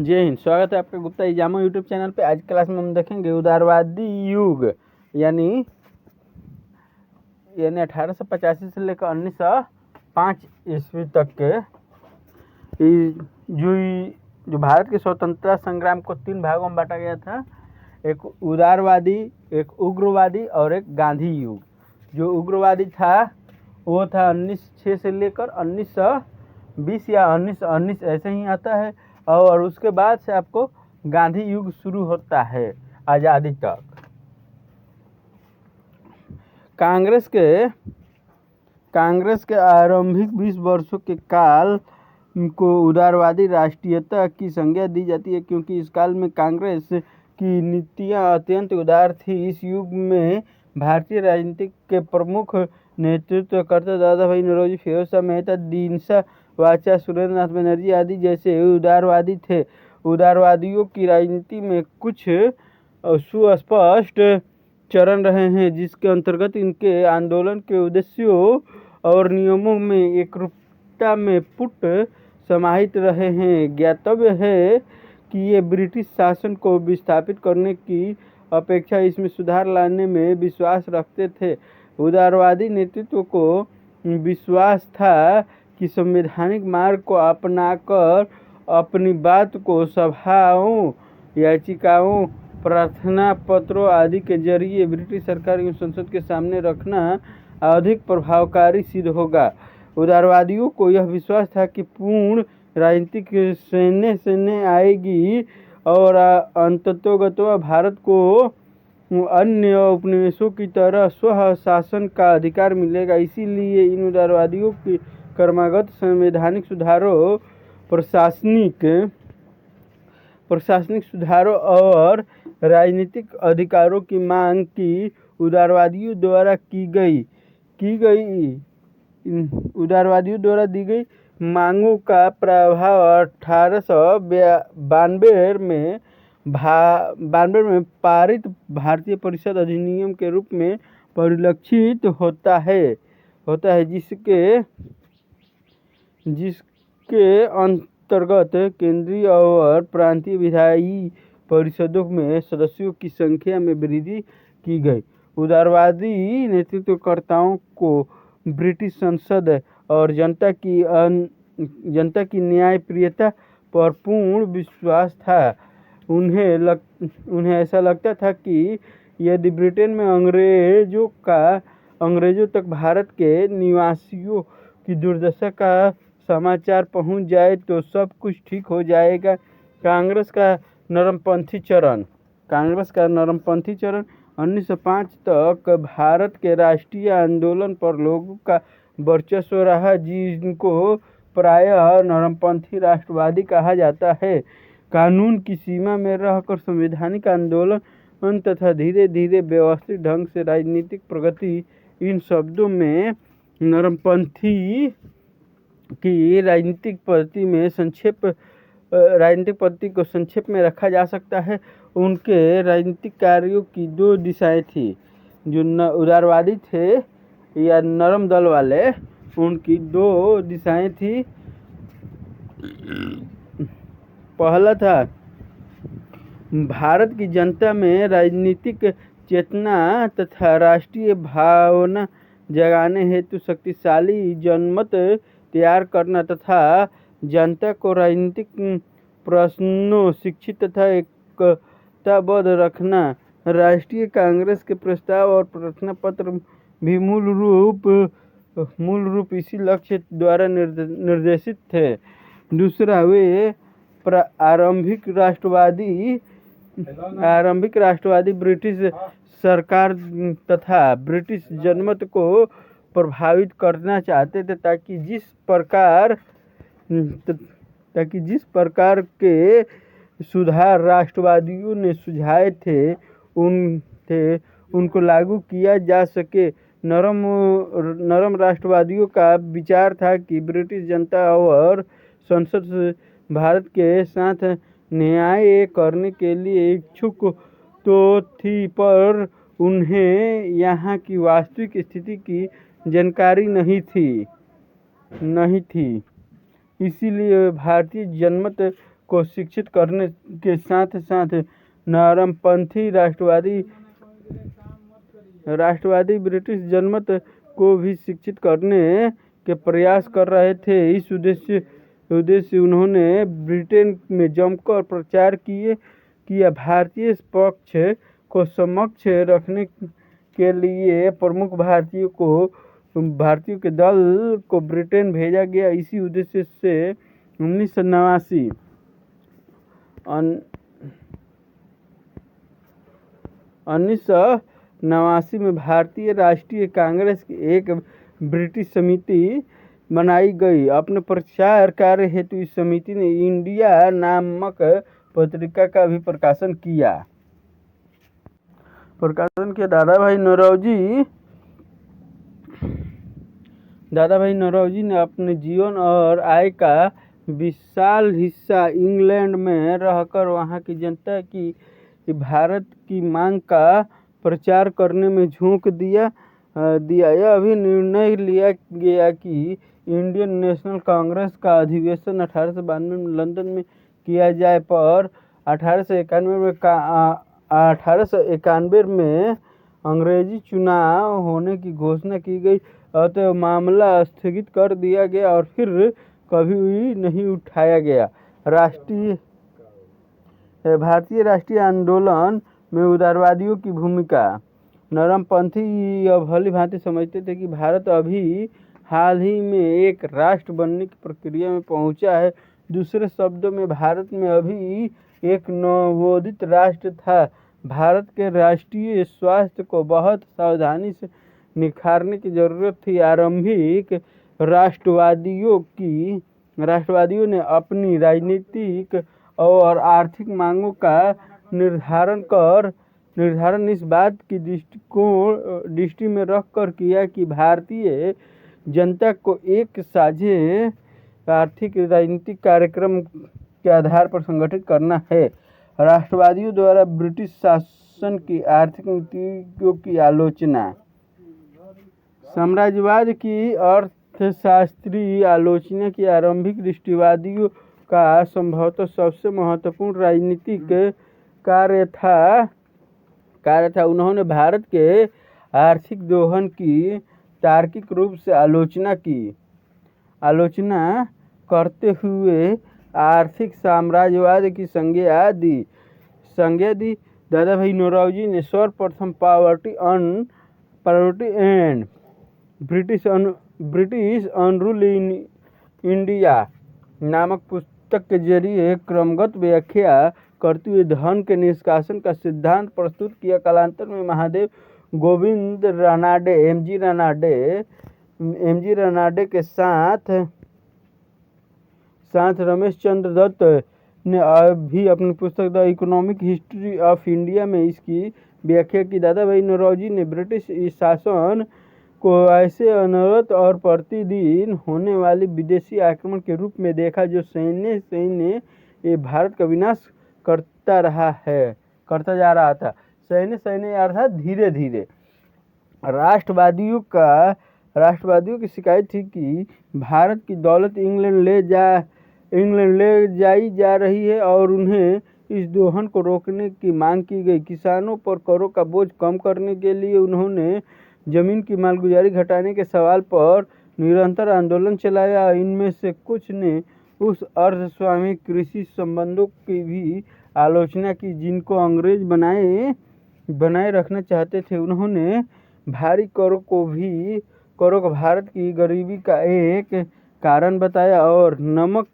जय हिंद। स्वागत है आपका गुप्ता एग्जामो यूट्यूब चैनल पे। आज क्लास में हम देखेंगे उदारवादी युग यानी 1885 से लेकर 1905 ईस्वी तक के जो भारत के स्वतंत्रता संग्राम को 3 भागों में बांटा गया था। एक उदारवादी, एक उग्रवादी और एक गांधी युग। जो उग्रवादी था वो था 1906 से लेकर 1920 या 1919 ऐसे ही आता है, और उसके बाद से आपको गांधी युग शुरू होता है आज़ादी तक। कांग्रेस के आरंभिक 20 वर्षों के काल को उदारवादी राष्ट्रीयता की संज्ञा दी जाती है, क्योंकि इस काल में कांग्रेस की नीतियां अत्यंत उदार थी। इस युग में भारतीय राजनीति के प्रमुख नेतृत्वकर्ता दादा भाई नौरोजी, फिरोज शाह मेहता, दीनशा वाचा, सुरेंद्र नाथ बनर्जी आदि जैसे उदारवादी थे। उदारवादियों की राजनीति में कुछ सुस्पष्ट चरण रहे हैं, जिसके अंतर्गत इनके आंदोलन के उद्देश्यों और नियमों में एकरूपता में पुट समाहित रहे हैं। ज्ञातव्य है कि ये ब्रिटिश शासन को विस्थापित करने की अपेक्षा इसमें सुधार लाने में विश्वास रखते थे। उदारवादी नेतृत्व को विश्वास था कि संवैधानिक मार्ग को अपनाकर अपनी बात को सभाओं, याचिकाओं, प्रार्थना पत्रों आदि के जरिए ब्रिटिश सरकार एवं संसद के सामने रखना अधिक प्रभावकारी सिद्ध होगा। उदारवादियों को यह विश्वास था कि पूर्ण राजनीतिक सैन्य आएगी और अंततोगत्वा भारत को अन्य उपनिवेशों की तरह स्व शासन का अधिकार मिलेगा। इसीलिए इन उदारवादियों की क्रमागत संवैधानिक सुधारों, प्रशासनिक सुधारों और राजनीतिक अधिकारों की मांग की उदारवादियों द्वारा उदारवादियों द्वारा दी गई मांगों का प्रभाव 1892 में पारित भारतीय परिषद अधिनियम के रूप में परिलक्षित होता है, जिसके अंतर्गत केंद्रीय और प्रांतीय विधायी परिषदों में सदस्यों की संख्या में वृद्धि की गई। उदारवादी नेतृत्वकर्ताओं को ब्रिटिश संसद और जनता की न्यायप्रियता पर पूर्ण विश्वास था। उन्हें ऐसा लगता था कि यदि ब्रिटेन में अंग्रेजों तक भारत के निवासियों की दुर्दशा का समाचार पहुंच जाए तो सब कुछ ठीक हो जाएगा। कांग्रेस का नरमपंथी चरण 1905 तक भारत के राष्ट्रीय आंदोलन पर लोगों का वर्चस्व रहा, जिनको प्रायः नरमपंथी राष्ट्रवादी कहा जाता है। कानून की सीमा में रहकर संवैधानिक आंदोलन तथा धीरे धीरे व्यवस्थित ढंग से राजनीतिक प्रगति, इन शब्दों में नरमपंथी की राजनीतिक पद्धति को संक्षेप में रखा जा सकता है। उनके राजनीतिक कार्यों की 2 दिशाएं थी। जो उदारवादी थे या नरम दल वाले, उनकी 2 दिशाएं थी। पहला था भारत की जनता में राजनीतिक चेतना तथा राष्ट्रीय भावना जगाने हेतु शक्तिशाली जनमत तैयार करना तथा जनता को राजनीतिक प्रश्नों शिक्षित तथा एकताबद्ध रखना। राष्ट्रीय कांग्रेस के प्रस्ताव और प्रार्थना पत्र भी मूल रूप इसी लक्ष्य द्वारा निर्देशित थे। दूसरा, वे आरंभिक राष्ट्रवादी ब्रिटिश सरकार तथा ब्रिटिश जनमत को प्रभावित करना चाहते थे, ताकि जिस प्रकार के सुधार राष्ट्रवादियों ने सुझाए थे उनको लागू किया जा सके। नरम राष्ट्रवादियों का विचार था कि ब्रिटिश जनता और संसद भारत के साथ न्याय करने के लिए इच्छुक तो थी, पर उन्हें यहाँ की वास्तविक स्थिति की जानकारी नहीं थी। इसीलिए भारतीय जनमत को शिक्षित करने के साथ साथ नरमपंथी राष्ट्रवादी ब्रिटिश जनमत को भी शिक्षित करने के प्रयास कर रहे थे। इस उद्देश्य उन्होंने ब्रिटेन में जमकर प्रचार किया। भारतीय पक्ष को समक्ष रखने के लिए प्रमुख भारतीयों के दल को ब्रिटेन भेजा गया। इसी उद्देश्य से 1989 में भारतीय राष्ट्रीय कांग्रेस की एक ब्रिटिश समिति बनाई गई। अपने प्रचार कार्य हेतु इस समिति ने इंडिया नामक पत्रिका का भी प्रकाशन किया। दादाभाई नौरोजी ने अपने जीवन और आय का विशाल हिस्सा इंग्लैंड में रहकर वहां की जनता की भारत की मांग का प्रचार करने में झोंक दिया। यह भी निर्णय लिया गया कि इंडियन नेशनल कांग्रेस का अधिवेशन 1892 में लंदन में किया जाए, पर 1891 में अंग्रेजी चुनाव होने की घोषणा की गई। अतः मामला स्थगित कर दिया गया और फिर कभी नहीं उठाया गया। भारतीय राष्ट्रीय आंदोलन में उदारवादियों की भूमिका। नरमपंथी यह भली भांति समझते थे कि भारत अभी हाल ही में एक राष्ट्र बनने की प्रक्रिया में पहुंचा है। दूसरे शब्दों में भारत में अभी एक नवोदित राष्ट्र था। भारत के राष्ट्रीय स्वास्थ्य को बहुत सावधानी से निखारने की जरूरत थी। आरंभिक राष्ट्रवादियों ने अपनी राजनीतिक और आर्थिक मांगों का निर्धारण इस बात की दृष्टि में रखकर किया कि भारतीय जनता को एक साझे आर्थिक राजनीतिक कार्यक्रम के आधार पर संगठित करना है। राष्ट्रवादियों द्वारा ब्रिटिश शासन की आर्थिक नीतियों की आलोचना। साम्राज्यवाद की अर्थशास्त्रीय आलोचना की आरंभिक दृष्टिवादियों का संभवतः सबसे महत्वपूर्ण राजनीतिक कार्य था। उन्होंने भारत के आर्थिक दोहन की तार्किक रूप से आलोचना करते हुए आर्थिक साम्राज्यवाद की संज्ञा दी। दादाभाई नौरोजी ने सर्वप्रथम poverty and British unrule in India नामक पुस्तक के जरिए क्रमगत व्याख्या करते हुए धन के निष्कासन का सिद्धांत प्रस्तुत किया। कालांतर में महादेव गोविंद रानाडे एमजी रानाडे के साथ रमेश चंद्र दत्त ने भी अपनी पुस्तक the economic history of India में इसकी व्याख्या की। दादाभाई नौरोजी ने ब्रिटिश शासन को ऐसे अनवरत और प्रतिदिन होने वाले विदेशी आक्रमण के रूप में देखा जो सैन्य ये भारत का विनाश करता जा रहा था। सैन्य अर्थात धीरे धीरे। राष्ट्रवादियों की शिकायत थी कि भारत की दौलत इंग्लैंड ले जाई जा रही है और उन्हें इस दोहन को रोकने की मांग की गई। किसानों पर करों का बोझ कम करने के लिए उन्होंने जमीन की मालगुजारी घटाने के सवाल पर निरंतर आंदोलन चलाया। इनमें से कुछ ने उस अर्धस्वामी कृषि संबंधों की भी आलोचना की जिनको अंग्रेज बनाए रखना चाहते थे। उन्होंने भारी करों को भारत की गरीबी का एक कारण बताया और नमक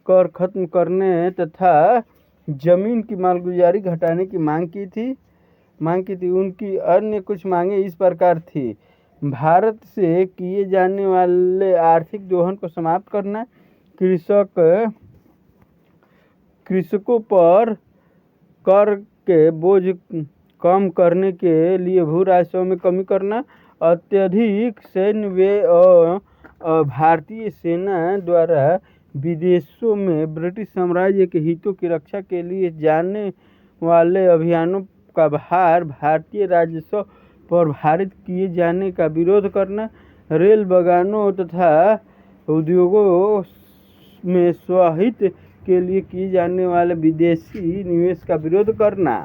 कर खत्म करने तथा जमीन की मालगुजारी घटाने की मांग की थी। उनकी अन्य कुछ मांगे इस प्रकार थी: भारत से किए जाने वाले आर्थिक दोहन को समाप्त करना, कृषकों पर कर के बोझ कम करने के लिए भू राजस्व में कमी करना, अत्यधिक सैन्य व्यय और भारतीय सेना द्वारा विदेशों में ब्रिटिश साम्राज्य के हितों की रक्षा के लिए जाने वाले अभियानों का भार भारतीय राजस्व पर भारित किए जाने का विरोध करना, रेल बगानों तथा उद्योगों में स्वहित के लिए किए जाने वाले विदेशी निवेश का विरोध करना।